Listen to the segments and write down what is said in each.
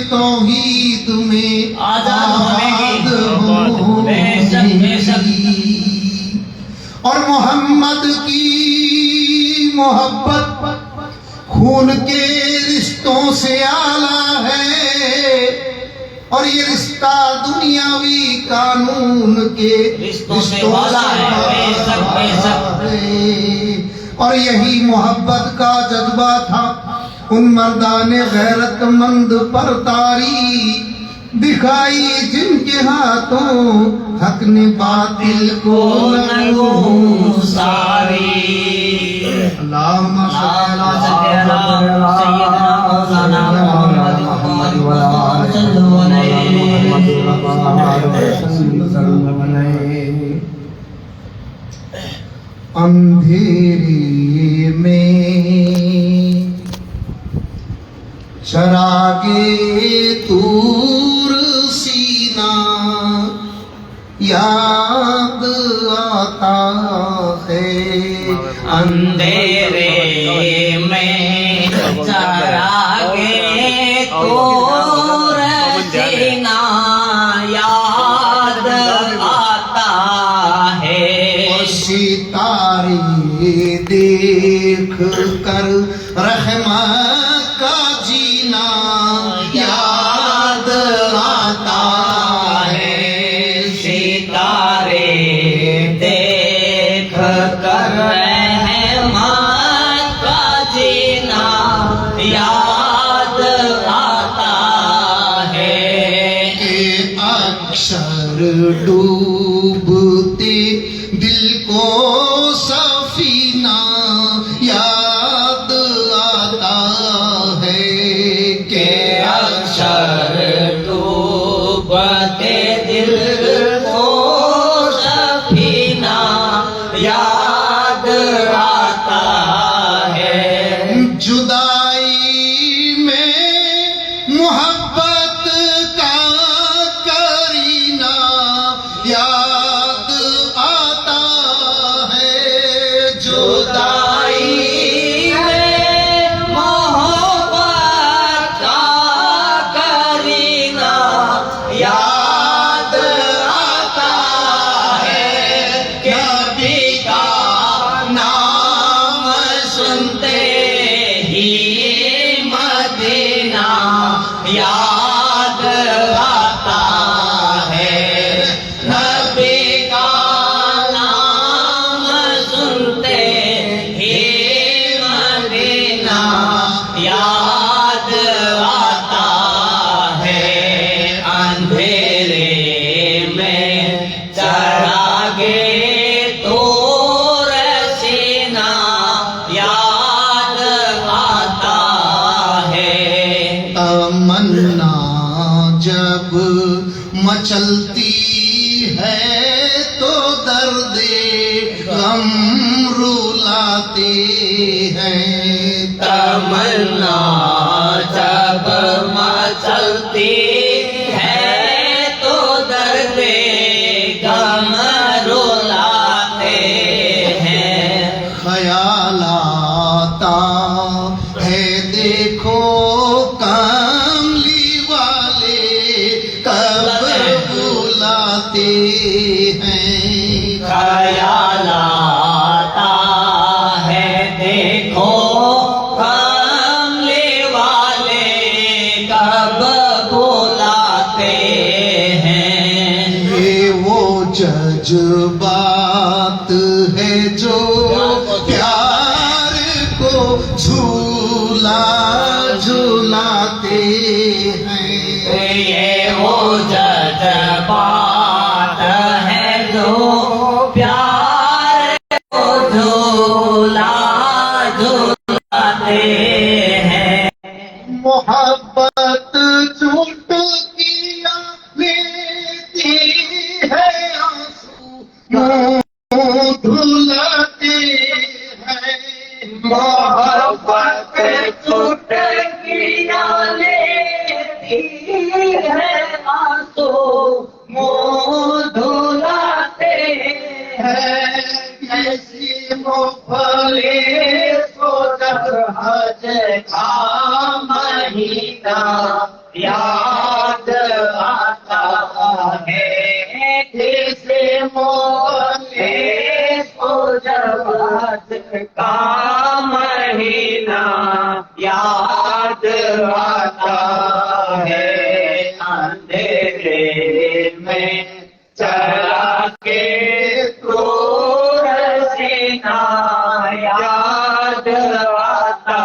توحید میں آزاد ہوگی اور محمد کی محبت خون کے رشتوں سے اعلیٰ ہے اور یہ رشتہ دنیاوی قانون کے رشتوں سے اعلیٰ ہے اور یہی محبت کا جذبہ تھا ان مردان غیرت مند پر تاری دکھائی جن کے ہاتھوں حق نے باطل کو ساری اللہم صلی علی سیدنا مولانا محمد اندھیری میں چراغے طور سینہ یاد آتا ہے اندھیرے میں چراغے طور سینہ یاد آتا ہے ستارے دیکھ کر رحمت کا جینا یاد آتا ہے ستارے دیکھ کر رحمت کا جینا یاد آتا ہے کہ اکثر ڈوبتے دل کو سفینہ یاد آتا ہے کہ اکثر ڈوبتے دل کو سفینہ یاد آتا ہے جدائی میں محبت کا کرینہ یاد آتا ہے جدائی میں محبت کا کرینہ یاد آتا ہے کبھی کا نام سنتے ہی مدینہ یاد آتا ہے نبی کا نام سنتے ہی مدینہ یاد آتا ہے اندھیرے میں چراغے طور سینہ یاد آتا ہے تمنا جب مچلتی ہے تو درد غم رلاتے ہیں تمنا جب مچلتی ہے تو درد غم رلاتے ہیں خیال آتا ہے دیکھو کاملی والے کب بلاتے ہیں خیال آتا ہے دیکھو کملی والے کب بلاتے ہیں یہ وہ جذبات ہے جو پیار کو جھولا جھولاتے ہیں یہ وہ جذبات ہے جو پیار کو جھولا جھولاتے ہیں محبت چٹکیاں لیتی ہے آنسو منہ دھلاتے ہیں محبت چٹکیاں لیتی ہے آنسو منہ دھلاتے ہیں کیسی مفلس کو در حج کا مہینہ یاد آتا ہے کس موقع کو جواد کا مہینہ یاد آتا ہے اندھیرے میں چلا کے دور سینا یاد آتا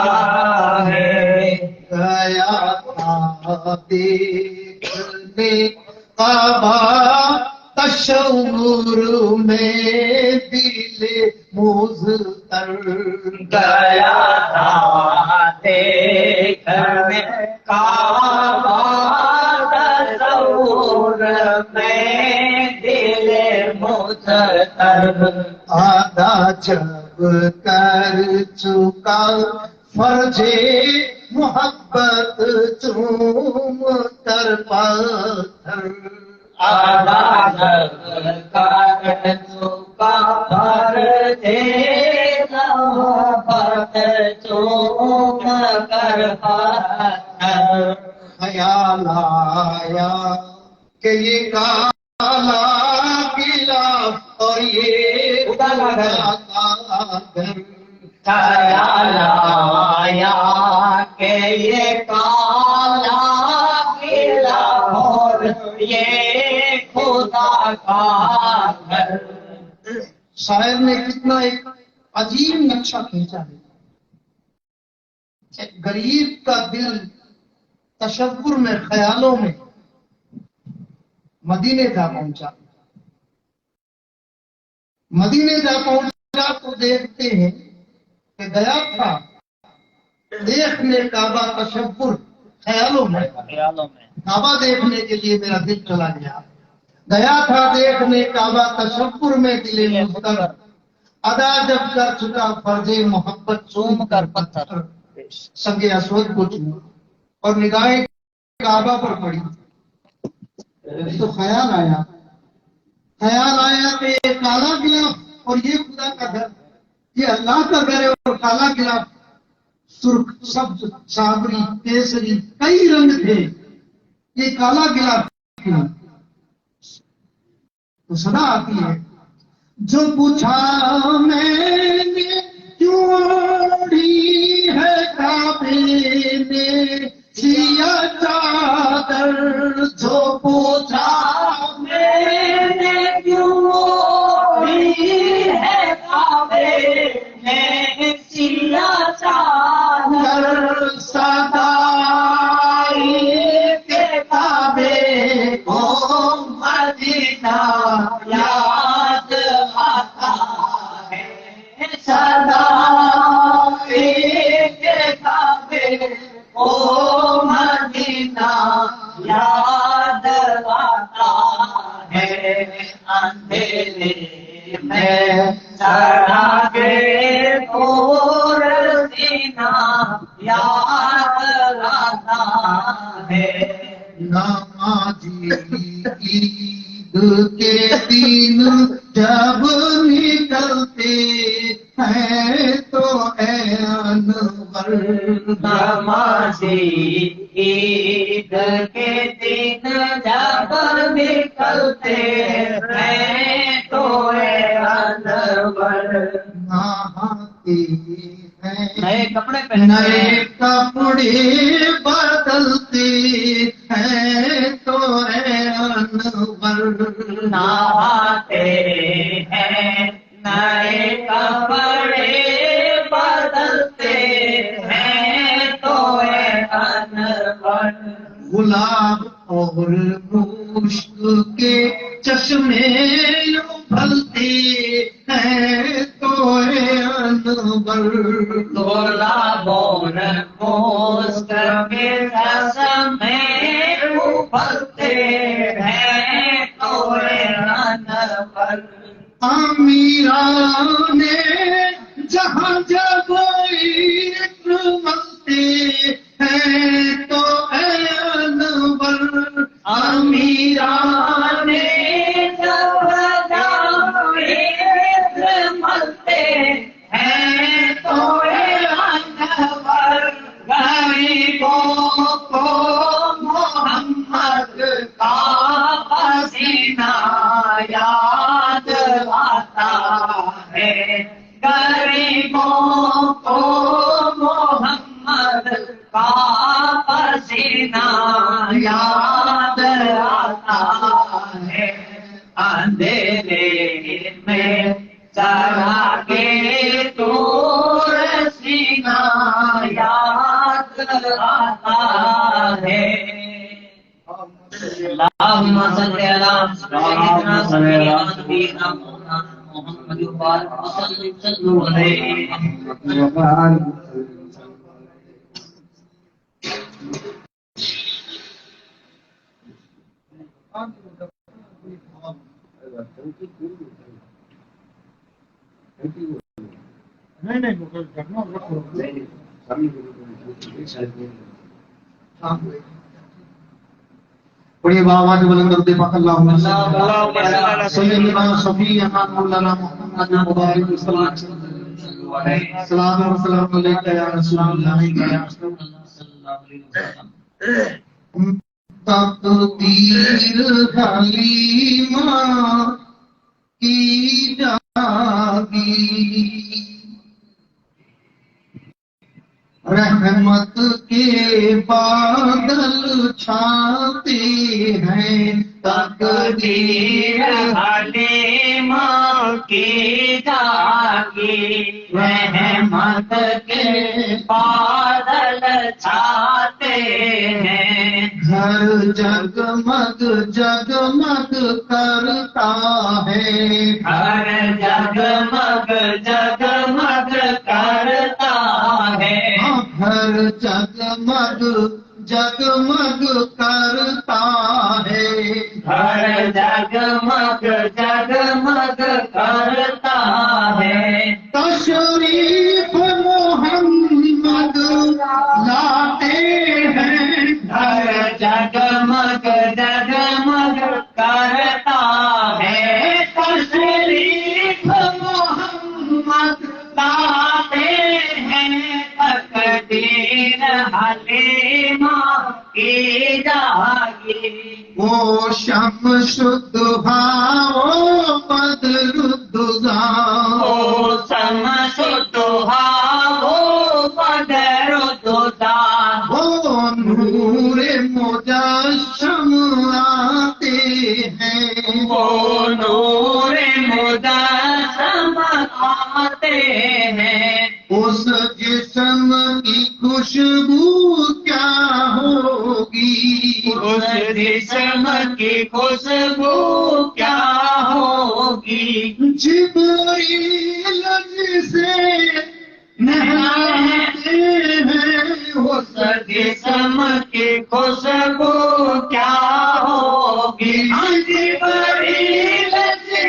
ہے گیا تھا دیکھنے کعبہ تصور میں دل مضطر گیا تھا دیکھنے کعبہ تصور میں دل مضطر آدھا جب کر چکا فرض محبت چوم کر پتھر آدھا جب کر چکا فرض محبت چوم کر پتھر خیال آیا کہ یہ کالا قلعہ اور یہ خدا کا گھر خیال آیا کہ یہ کالا قلعہ اور یہ خدا کا گھر شاعر نے کتنا ایک عجیب نقشہ کھینچا ہے غریب کا دل تصور میں خیالوں میں مدینے جا پہنچا تو دیکھتے ہیں کہ گیا تھا دیکھنے کعبہ تصور خیالوں میں کعبہ دیکھنے کے لیے میرا دل چلا گیا تھا دیکھنے کعبہ تصور میں دل مضطر ادا جب کر چکا فرض محبت چوم کر پتھر سنگ اسود کو چوما اور نگاہیں کعبہ پر پڑی تو خیال آیا کہ یہ کالا گلاف اور یہ خدا کا گھر یہ اللہ کا گھر ہے اور کالا گلاف سرخ سبز سابری کیسری کئی رنگ تھے یہ کالا گلاف کیوں تو صدا آتی ہے جو پوچھا میں نے کیوں اوڑھی ہے کعبے نے سیاہ چادر جو پوچھا میں نے کیوں اوڑھی ہے کعبے میں سیاہ چادر صدائی کے کعبے کو مدینہ یاد آتا ہے صدائی کے کعبے کو مدینہ یاد آتا ہے اندھیرے میں چڑھا کے دور سینا یاد آتا ہے نمازی عید کے دن جب نکلتے ہیں تو اے انور نمازی عید کے دن جب نکلتے ہیں تو اے انور نہاتے ہیں نئے کپڑے نئے کپڑے بدلتے ہیں تو اے انور نہاتے ہیں نئے کپڑے بدلتے ہیں تو اے انور گلاب اور مشک کے چشمے یوں پھلتے ہیں تو اے انور گلابوں نے مشک کے چشمے ابھرتے ہیں تو اے انور امیران جہاں جب عطر ملتے ہیں تو اے انور امیران جب عطر ملتے ہیں تو اے انور غریبوں کو سینہ یاد آتا ہے اندھیرے میں چلا کے دور سینہ یاد آتا ہے اللهم صل على سيدنا نبينا محمد وبارك وسلم صلوا عليه بڑی آواز بلند کر دے پاک اللہم صلی اللہ صفینا مولانا محمد مبارک وسلم سلام و سلام علیکہ یا رسول اللہ یا تقدیر حلیمہ کی جاگی رحمت کے بادل چھاتے ہیں تقدیر حلیمہ کی جاگی رحمت کے بادل چھاتے ہیں گھر جگمگ جگمگ کرتا ہے ہر جگمگ جگمگ کرتا ہے گھر جگمگ جگمگ کرتا ہے ہر جگمگ جگمگ کرتا ہے تشریف محمد لاتے ہیں ہر جگمگ جگمگ کرتا ہے تشریف محمد لاتے ہیں تقدیر حلیمہ کی جاگی وہ شمس الضحیٰ وہ بدر الدجیٰ وہ شمس الضحیٰ وہ بدر الدجیٰ وہ نور مجسم آتے ہیں وہ نور مجسم آتے ہیں اس جسم کی خوشبو کیا ہوگی اس جسم کی خوشبو کیا ہوگی جبریل سے نہلاتے ہیں اس جسم کی خوشبو کیا ہوگی جبریل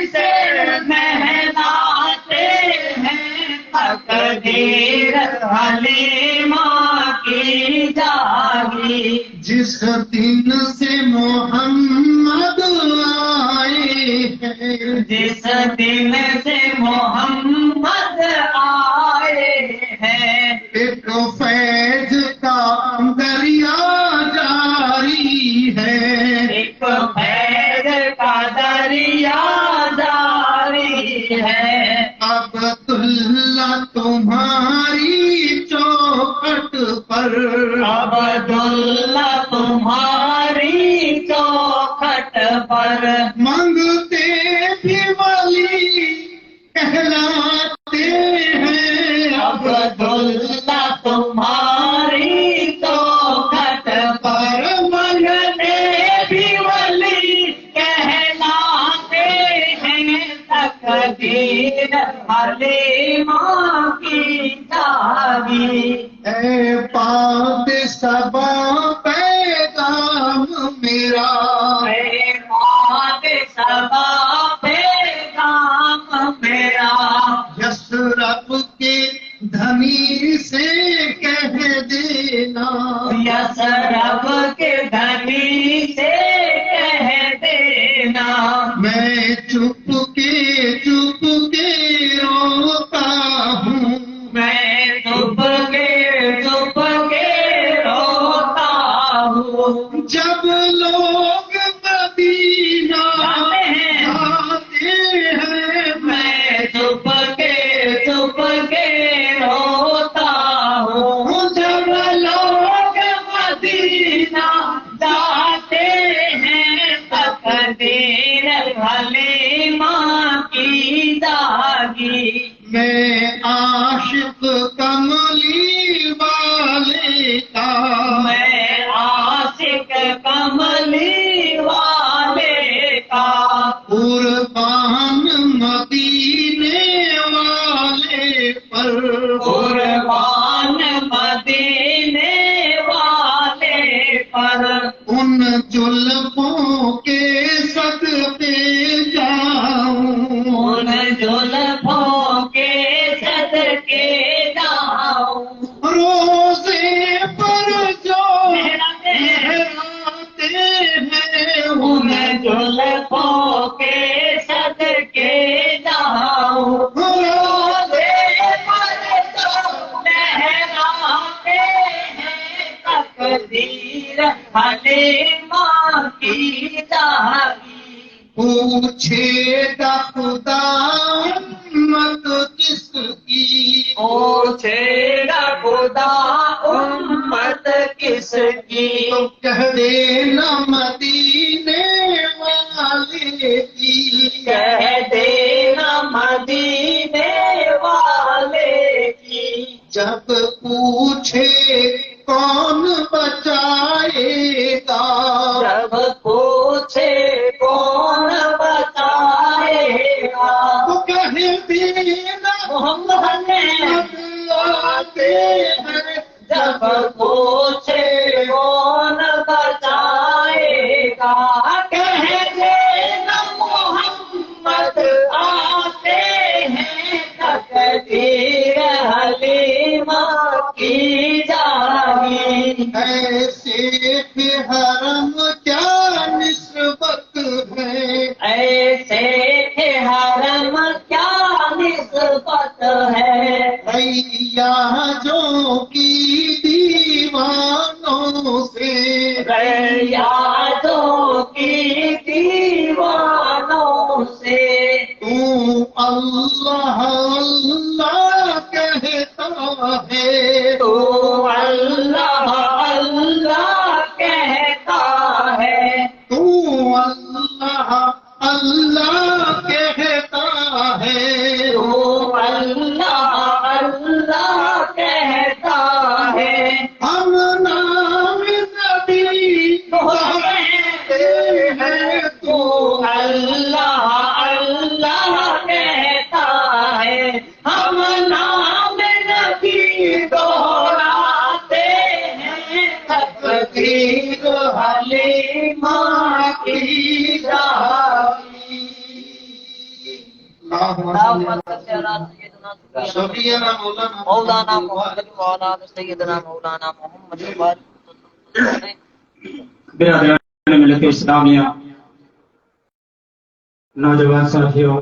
سے نہلاتے ہیں تقدیر حلیمہ کی جاگی جس دن سے محمد آئے ہیں جس دن سے محمد آئے ہیں ایک فیض کا دریا جاری ہے ایک فیض کا دریا جاری ہے عبداللہ تمہاری چوکھٹ پر عبداللہ تمہاری چوکھٹ پر مانگتے بھی ولی کہلاتے ہیں عبداللہ تمہاری چوکھٹ پر منگتے بھی ولی کہلاتے ہیں تقدیر حلیمہ کی جاگی اے پاک سبا پیغام میرا اے پاک سبا پیغام میرا یسرب کے دھنی سے کہہ دینا یسرب کے دھنی سے کہہ دینا میں چپ کے روتا ہوں میں چپ کے روتا ہوں جب لوگ مدینہ جاتے ہیں آتے ہیں میں چپ کے روتا ہوں جب لوگ مدینہ کملی والے کا قربان مدینے والے پر قربان مدینے والے پر ان زلفوں کے صدقے جاؤں ان زلفوں کے صدقے جاؤں روزے پر جو لہراتے ہیں ان زلفوں کے صدقے جاؤں روزے پر جو لہراتے ہیں تقدیر حلیمہ کی جاگی پوچھے گا خدا امت کس کی پوچھے گا خدا امت کس کی تو کہہ دینا مدینے والے کی کہہ دینا مدینے والے کی جب پوچھے کون بچائے گا جب پوچھے کون بتائے گا تو کہہ دینا محمد نے آتے ہیں جب پوچھے کون بتائے گا کہہ دینا محمد آتے ہیں تقدیر حلیمہ کی جاگی ایسے کہ حرم کیا نسبت ہے ایسے کہ حرم کیا نسبت ہے ریاضوں کی دیوانوں سے ریاضوں کی دیوانوں سے تو اللہ اللہ کہتا ہے تو اللہ اللہ کہتا ہے تو اللہ اللہ کہتا ہے تو اللہ اللہ کہتا ہے ہم نام نبی کہتے ہیں تو اللہ اللہ کہتا ہے ہم نام نبی دہراتے ہیں تقدیر حلیمہ کی جاگی شکریہ مولانا محمد مولانا سیدنا مولانا محمد برادران ملت اسلامیہ، نوجوان ساتھیوں،